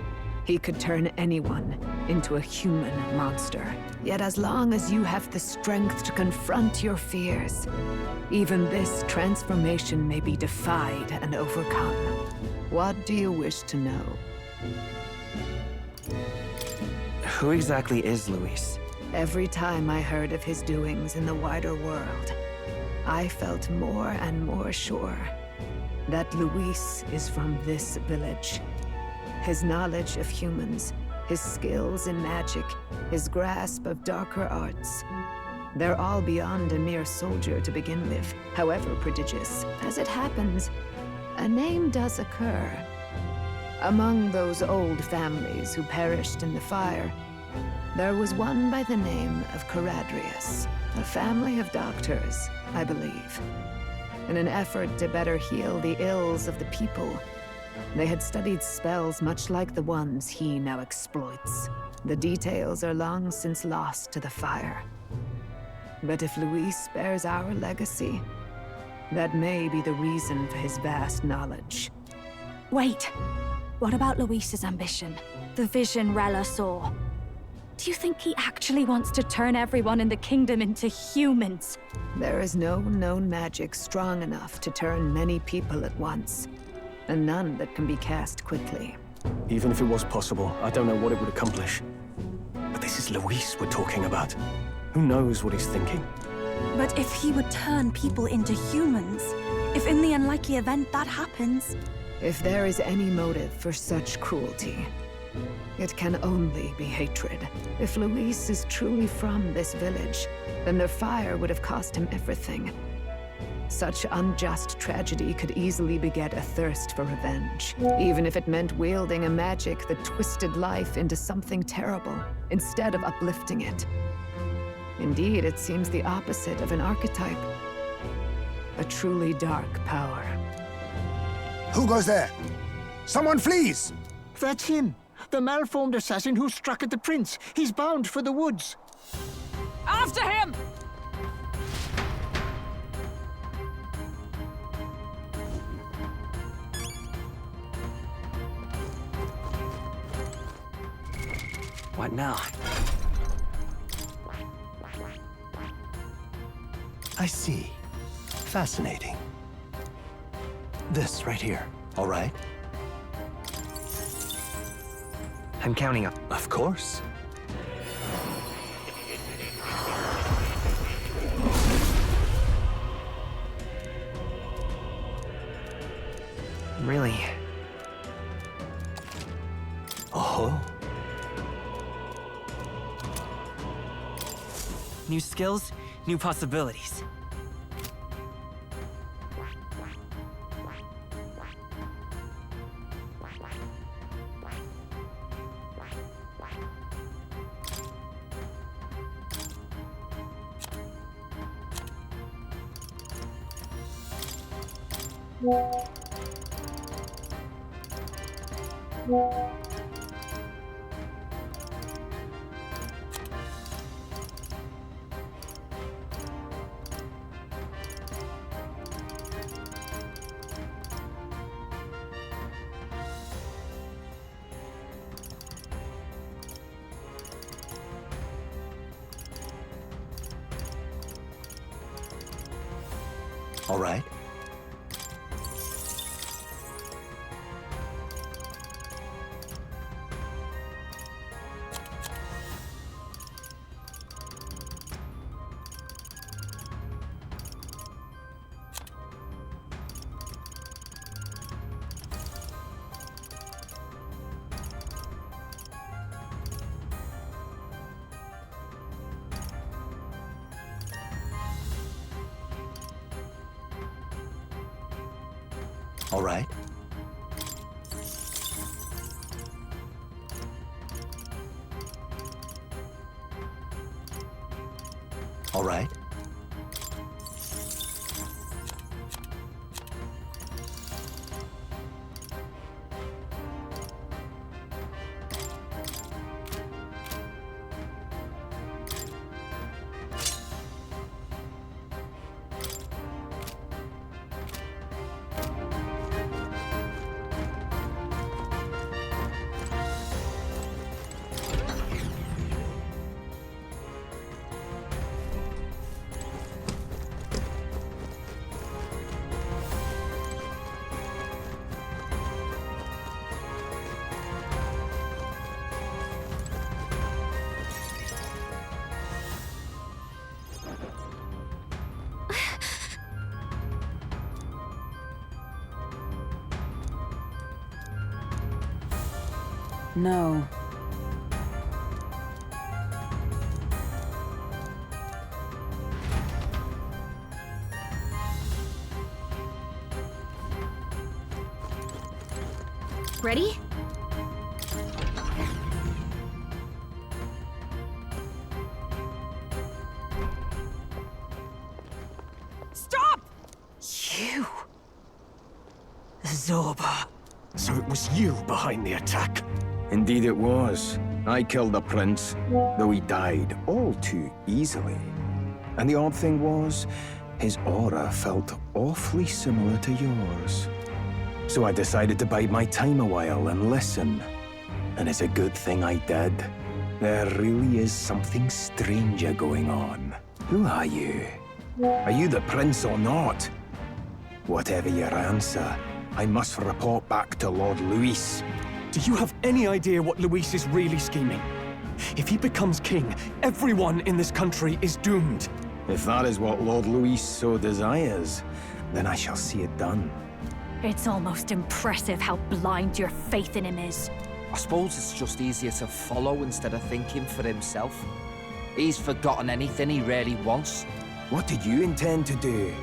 he could turn anyone into a human monster. Yet as long as you have the strength to confront your fears, even this transformation may be defied and overcome. What do you wish to know? Who exactly is Luis? Every time I heard of his doings in the wider world, I felt more and more sure that Luis is from this village. His knowledge of humans, his skills in magic, his grasp of darker arts, they're all beyond a mere soldier to begin with, however prodigious. As it happens, a name does occur. Among those old families who perished in the fire, there was one by the name of Caradrius, a family of doctors, I believe. In an effort to better heal the ills of the people, they had studied spells much like the ones he now exploits. The details are long since lost to the fire. But if Luis bears our legacy, that may be the reason for his vast knowledge. Wait! What about Luis's ambition? The vision Rella saw? Do you think he actually wants to turn everyone in the kingdom into humans? There is no known magic strong enough to turn many people at once, and none that can be cast quickly. Even if it was possible, I don't know what it would accomplish. But this is Luis we're talking about. Who knows what he's thinking? But if he would turn people into humans, if in the unlikely event that happens... If there is any motive for such cruelty, it can only be hatred. If Luis is truly from this village, then their fire would have cost him everything. Such unjust tragedy could easily beget a thirst for revenge, even if it meant wielding a magic that twisted life into something terrible, instead of uplifting it. Indeed, it seems the opposite of an archetype. A truly dark power. Who goes there? Someone flees! That's him! The malformed assassin who struck at the prince. He's bound for the woods. After him! What now? I see. Fascinating. This right here, all right? I'm counting up. Of course. Really? Oh. New skills, new possibilities. All right. All right. All right. No. Ready? Stop! You. Zorba. So it was you behind the attack? Indeed it was. I killed the prince, though he died all too easily. And the odd thing was, his aura felt awfully similar to yours. So I decided to bide my time a while and listen. And it's a good thing I did. There really is something stranger going on. Who are you? Are you the prince or not? Whatever your answer, I must report back to Lord Luis. Do you have any idea what Luis is really scheming? If he becomes king, everyone in this country is doomed. If that is what Lord Luis so desires, then I shall see it done. It's almost impressive how blind your faith in him is. I suppose it's just easier to follow instead of thinking for himself. He's forgotten anything he really wants. What did you intend to do?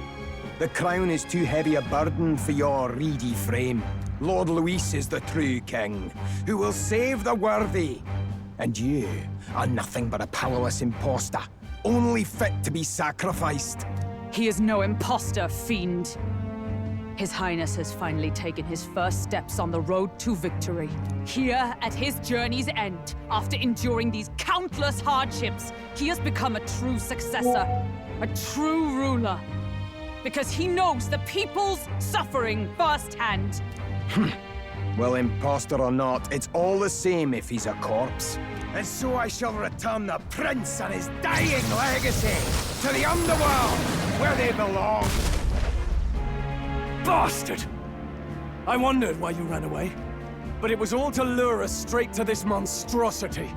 The crown is too heavy a burden for your reedy frame. Lord Luis is the true king, who will save the worthy. And you are nothing but a powerless imposter, only fit to be sacrificed. He is no imposter, fiend. His Highness has finally taken his first steps on the road to victory. Here, at his journey's end, after enduring these countless hardships, he has become a true successor, a true ruler. Because he knows the people's suffering firsthand. Well, imposter or not, it's all the same if he's a corpse. And so I shall return the prince and his dying legacy to the underworld, where they belong. Bastard! I wondered why you ran away, but it was all to lure us straight to this monstrosity.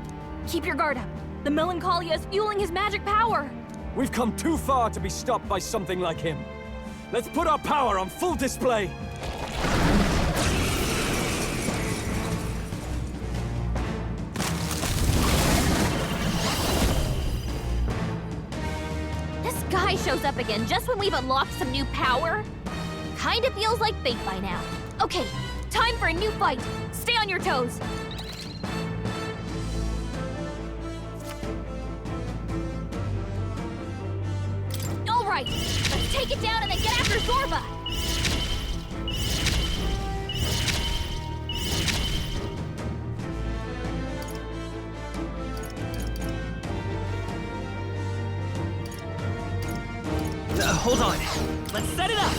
Keep your guard up. The Melancholia is fueling his magic power. We've come too far to be stopped by something like him. Let's put our power on full display. This guy shows up again just when we've unlocked some new power. Kinda feels like fate by now. Okay, time for a new fight. Stay on your toes. All right, let's take it down and then get after Zorba. Hold on. Let's set it up.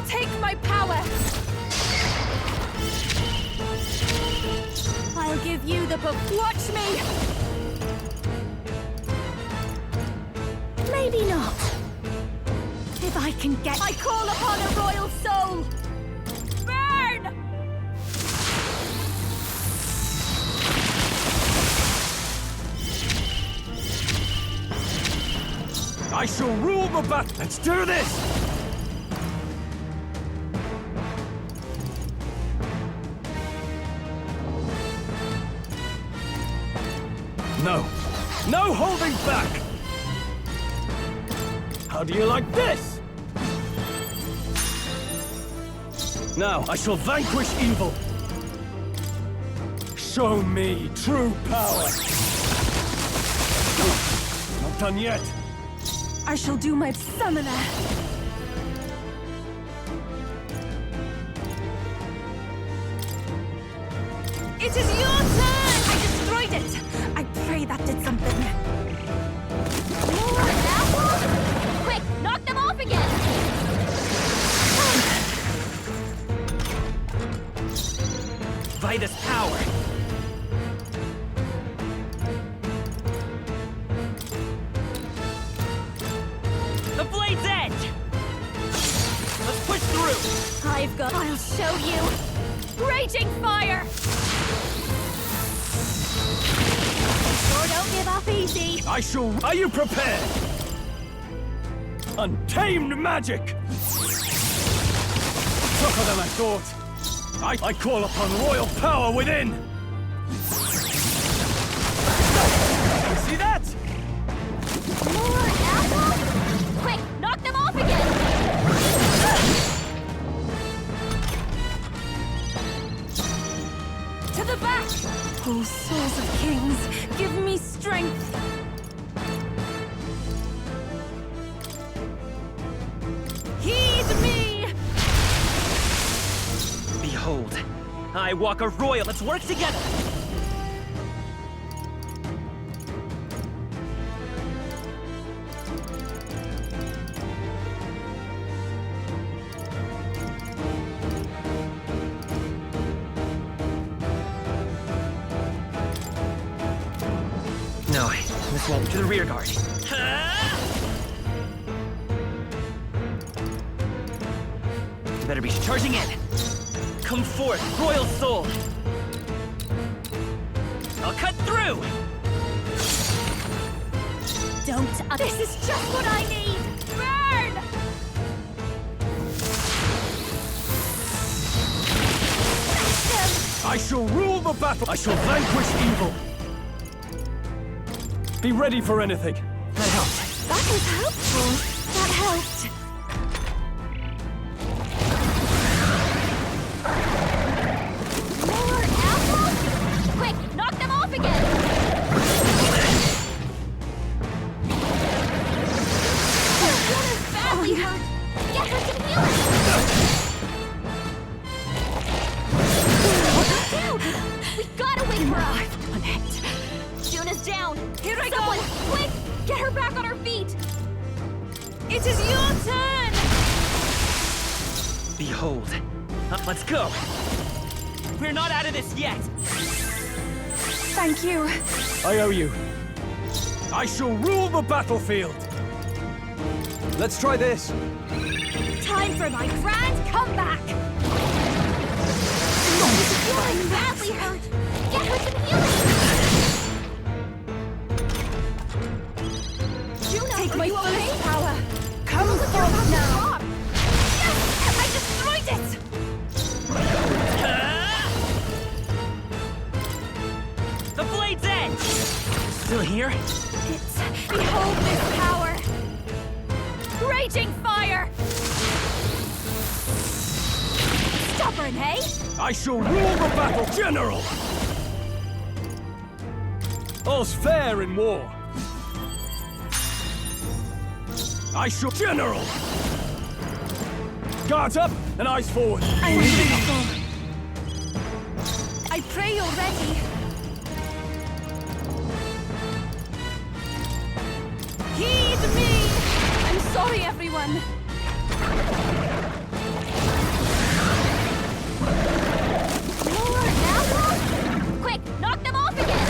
Take my power! I'll give you the watch me! Maybe not. If I can get... I call upon a royal soul! Burn! I shall rule the battle. Let's do this! No. No holding back! How do you like this? Now I shall vanquish evil. Show me true power. Not done yet. I shall do my summoner. It is your turn! I destroyed it! I pray that did something. More apples? Quick, knock them off again! By this power. The blade's edge! Let's push through! I'll show you! Raging fire! Sure don't give up easy! I shall... Are you prepared? Untamed magic! Tougher than I thought. I call upon royal power within! See that? More apples? Quick, knock them off again! To the back! Oh, souls of kings, give me strength! Heed me! Behold, I walk a royal. Let's work together. No, this won't. To the rear guard. Better be charging in. Come forth, royal soul. I'll cut through. Don't. This is just what I need! Burn! I shall rule the battle. I shall vanquish evil. Be ready for anything. That helped. That was helpful. That helped. More apples? Quick, knock them off again! Luna's badly hurt. Get her some healing. We gotta wake her up. On it. Juna's down. Here I go. Quick, get her back on her feet. It is your turn! Behold. Let's go. We're not out of this yet. Thank you. I owe you. I shall rule the battlefield. Let's try this. Time for my grand comeback. Juna's badly hurt. Get her some healing. Juna, Take my you full okay? power. Come Look, you're forth about to now. drop. Yes! I destroyed it! The blade's edge. Still here? Behold this power! Raging fire! Stubborn, hey? I shall rule the battle, General! All's fair in war. I shall... General! Guards up and eyes forward. I'm faithful. I pray you're ready. Heed me! I'm sorry, everyone. More apples? Quick, knock them off again!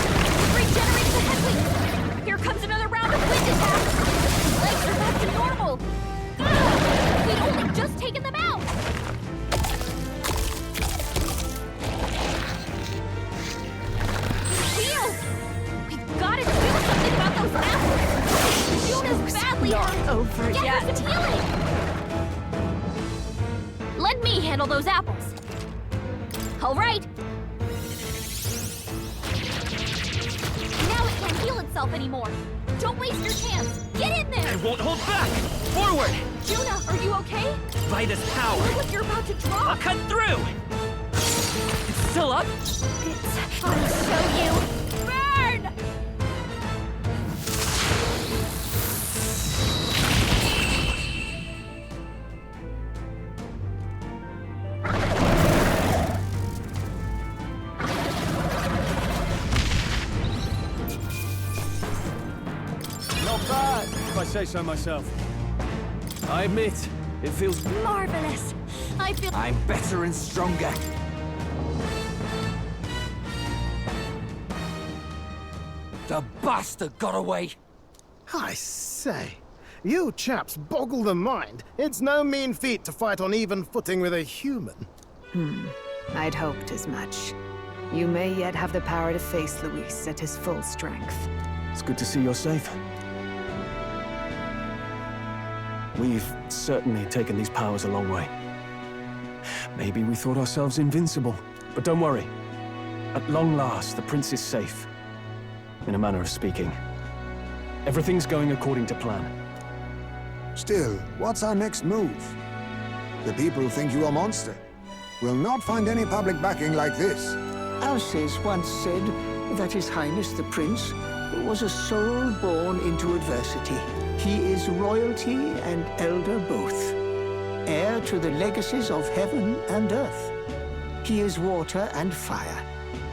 Regenerate the headwinds! Here comes another round of wind attacks! Legs are back to normal! Ugh, we'd only just taken them out! Wheels! We've got to do something about those apples! Juna's badly hurt! Over Get yet. her some healing! Let me handle those apples. All right. Now it can't heal itself anymore. Don't waste your chance. Get in there! I won't hold back! Forward! Juna, are you okay? By this power, Look like you're about to I'll drop. cut through! It's still up? I'll show you. Burn! Not bad, if I say so myself. I admit, it feels... Marvelous. I feel... I'm better and stronger. The bastard got away. I say, you chaps boggle the mind. It's no mean feat to fight on even footing with a human. I'd hoped as much. You may yet have the power to face Luis at his full strength. It's good to see you're safe. We've certainly taken these powers a long way. Maybe we thought ourselves invincible, but don't worry. At long last, the prince is safe. In a manner of speaking. Everything's going according to plan. Still, what's our next move? The people think you a monster. We'll not find any public backing like this. Alces once said that His Highness the Prince was a soul born into adversity. He is royalty and elder both, heir to the legacies of heaven and earth. He is water and fire,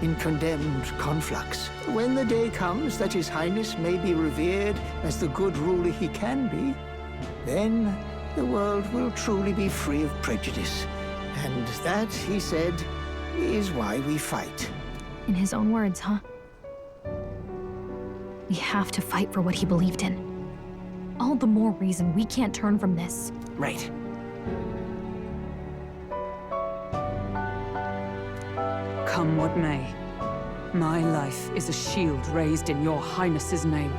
in condemned conflux. When the day comes that His Highness may be revered as the good ruler he can be, then the world will truly be free of prejudice. And that, he said, is why we fight. In his own words, huh? We have to fight for what he believed in. All the more reason we can't turn from this. Right. Come what may, my life is a shield raised in your highness's name.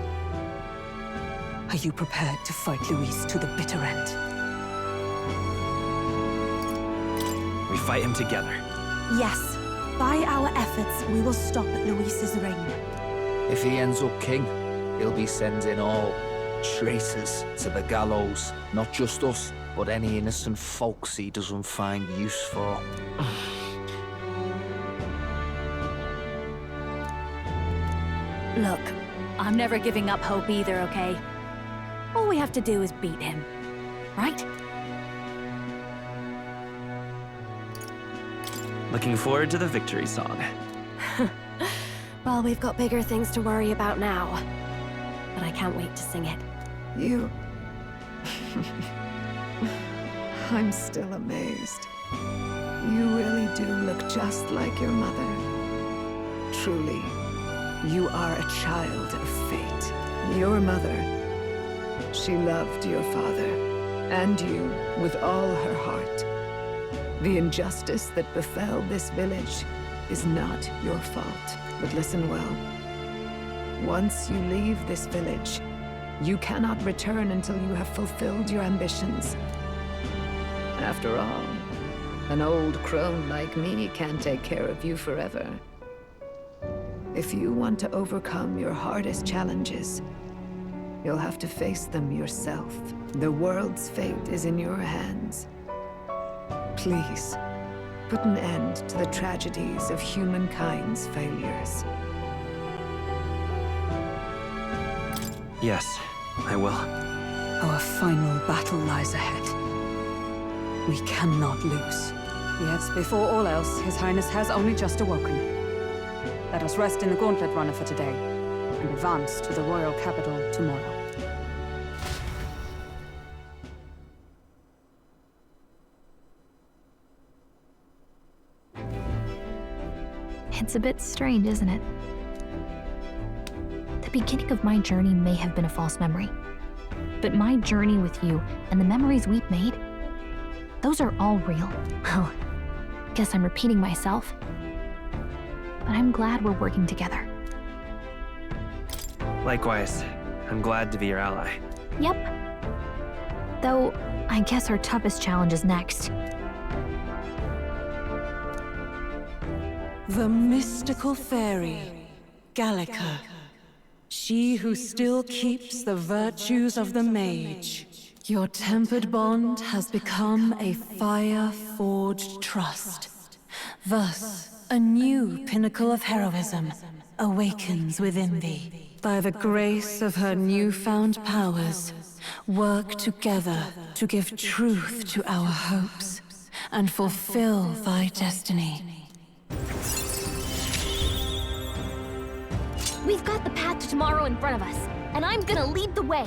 Are you prepared to fight Luis to the bitter end? We fight him together. Yes. By our efforts, we will stop Luis's reign. If he ends up king, he'll be sending all traitors to the gallows. Not just us, but any innocent folks he doesn't find use for. Look, I'm never giving up hope either, okay? All we have to do is beat him, right? Looking forward to the victory song. Well, we've got bigger things to worry about now. But I can't wait to sing it. You... I'm still amazed. You really do look just like your mother. Truly, you are a child of fate. Your mother, she loved your father, and you with all her heart. The injustice that befell this village is not your fault. But listen well. Once you leave this village, you cannot return until you have fulfilled your ambitions. After all, an old crone like me can't take care of you forever. If you want to overcome your hardest challenges, you'll have to face them yourself. The world's fate is in your hands. Please, put an end to the tragedies of humankind's failures. Yes, I will. Our final battle lies ahead. We cannot lose. Yet, before all else, His Highness has only just awoken. Let us rest in the Gauntlet Runner for today, and advance to the royal capital tomorrow. It's a bit strange, isn't it? The beginning of my journey may have been a false memory, but my journey with you and the memories we've made, those are all real. Well, guess I'm repeating myself, but I'm glad we're working together. Likewise, I'm glad to be your ally. Yep. Though, I guess our toughest challenge is next. The mystical fairy, Gallica. She who still keeps the virtues of the mage. Your tempered bond has become a fire-forged trust. Thus, a new pinnacle of heroism awakens within thee. By the grace of her newfound powers, work together to give truth to our hopes and fulfill thy destiny. We've got the path to tomorrow in front of us, and I'm gonna lead the way.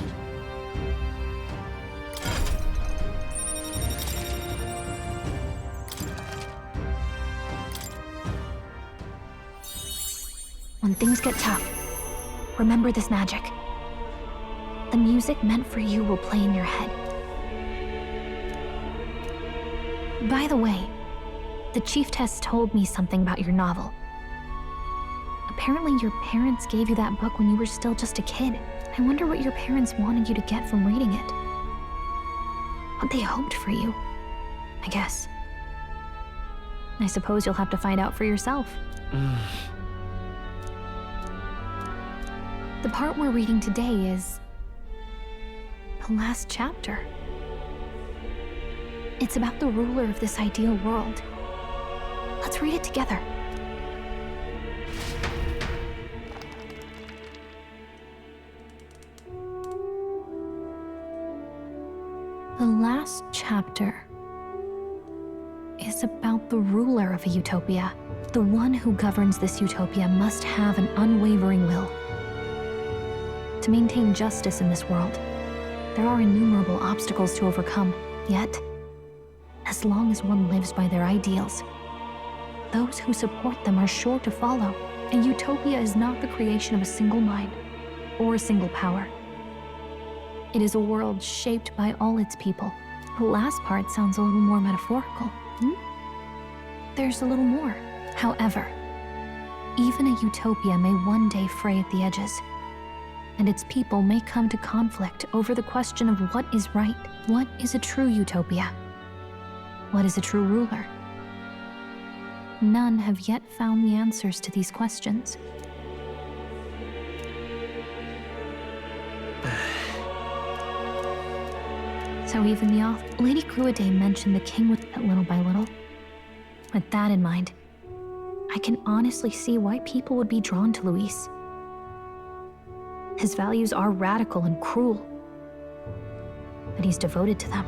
When things get tough, remember this magic. The music meant for you will play in your head. By the way, the chiefess told me something about your novel. Apparently your parents gave you that book when you were still just a kid. I wonder what your parents wanted you to get from reading it. What they hoped for you, I guess. I suppose you'll have to find out for yourself. The part we're reading today is the last chapter. It's about the ruler of this ideal world. Let's read it together. The last chapter is about the ruler of a utopia. The one who governs this utopia must have an unwavering will. To maintain justice in this world, there are innumerable obstacles to overcome. Yet, as long as one lives by their ideals, those who support them are sure to follow. A utopia is not the creation of a single mind or a single power. It is a world shaped by all its people. The last part sounds a little more metaphorical. There's a little more. However, even a utopia may one day fray at the edges, and its people may come to conflict over the question of what is right. What is a true utopia? What is a true ruler? None have yet found the answers to these questions. So even the author, Lady Gruidae mentioned the king with it little by little. With that in mind, I can honestly see why people would be drawn to Luis. His values are radical and cruel, but he's devoted to them.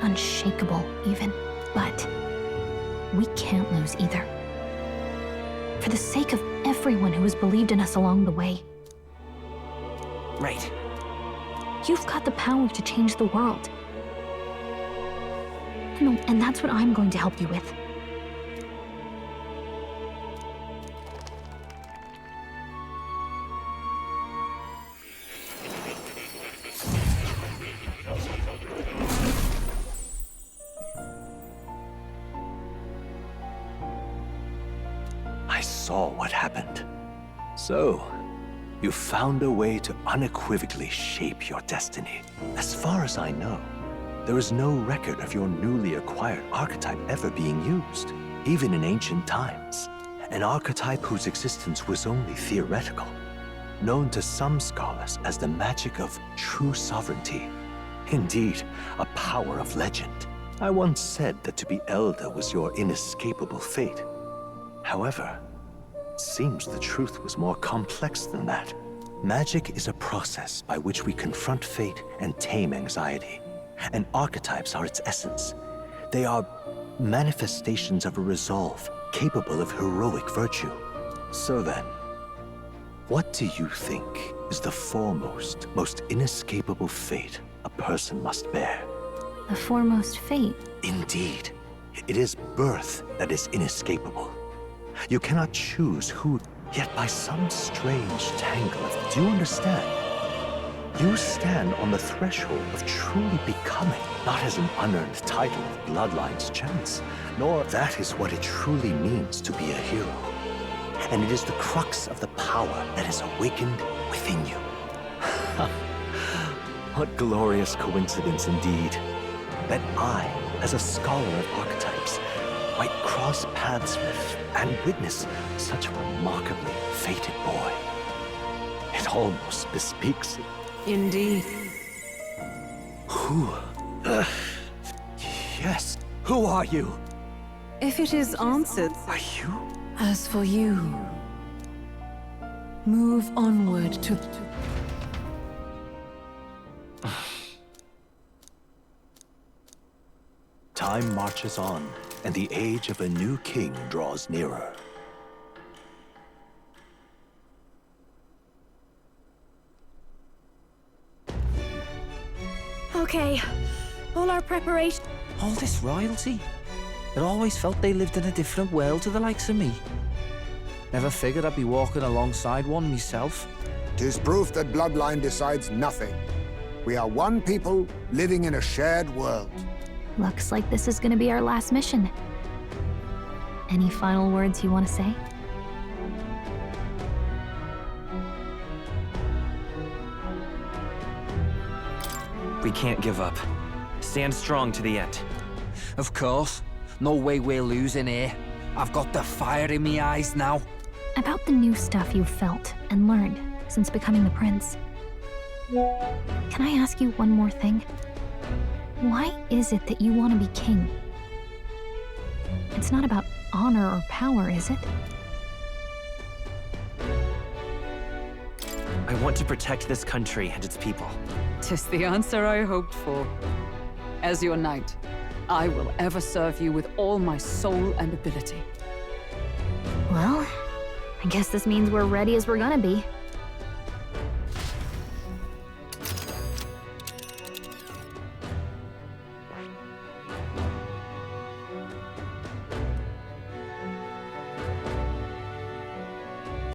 Unshakable, even. But we can't lose either. For the sake of everyone who has believed in us along the way. Right. You've got the power to change the world. And that's what I'm going to help you with. I saw what happened. So, you found a way to unequivocally shape your destiny. As far as I know, there is no record of your newly acquired archetype ever being used, even in ancient times. An archetype whose existence was only theoretical, known to some scholars as the magic of true sovereignty. Indeed, a power of legend. I once said that to be Elda was your inescapable fate. However, it seems the truth was more complex than that. Magic is a process by which we confront fate and tame anxiety. And archetypes are its essence. They are manifestations of a resolve capable of heroic virtue. So then, what do you think is the foremost, most inescapable fate a person must bear? The foremost fate? Indeed. It is birth that is inescapable. You cannot choose who, yet by some strange tangle of... Do you understand? You stand on the threshold of truly becoming, not as an unearned title of bloodline's chance, nor that is what it truly means to be a hero. And it is the crux of the power that is awakened within you. What glorious coincidence indeed, that I, as a scholar of archetypes, might cross paths with and witness such a remarkably fated boy. It almost bespeaks it. Indeed. Who? Yes, who are you? If it is answered... Are you? As for you... Move onward to... Time marches on, and the age of a new king draws nearer. Okay, all our preparation... All this royalty? It always felt they lived in a different world to the likes of me. Never figured I'd be walking alongside one myself. 'Tis proof that bloodline decides nothing. We are one people living in a shared world. Looks like this is gonna be our last mission. Any final words you want to say? We can't give up. Stand strong to the end. Of course. No way we're losing here. I've got the fire in me eyes now. About the new stuff you've felt and learned since becoming the prince. Can I ask you one more thing? Why is it that you want to be king? It's not about honor or power, is it? I want to protect this country and its people. 'Tis the answer I hoped for. As your knight, I will ever serve you with all my soul and ability. Well, I guess this means we're ready as we're gonna be.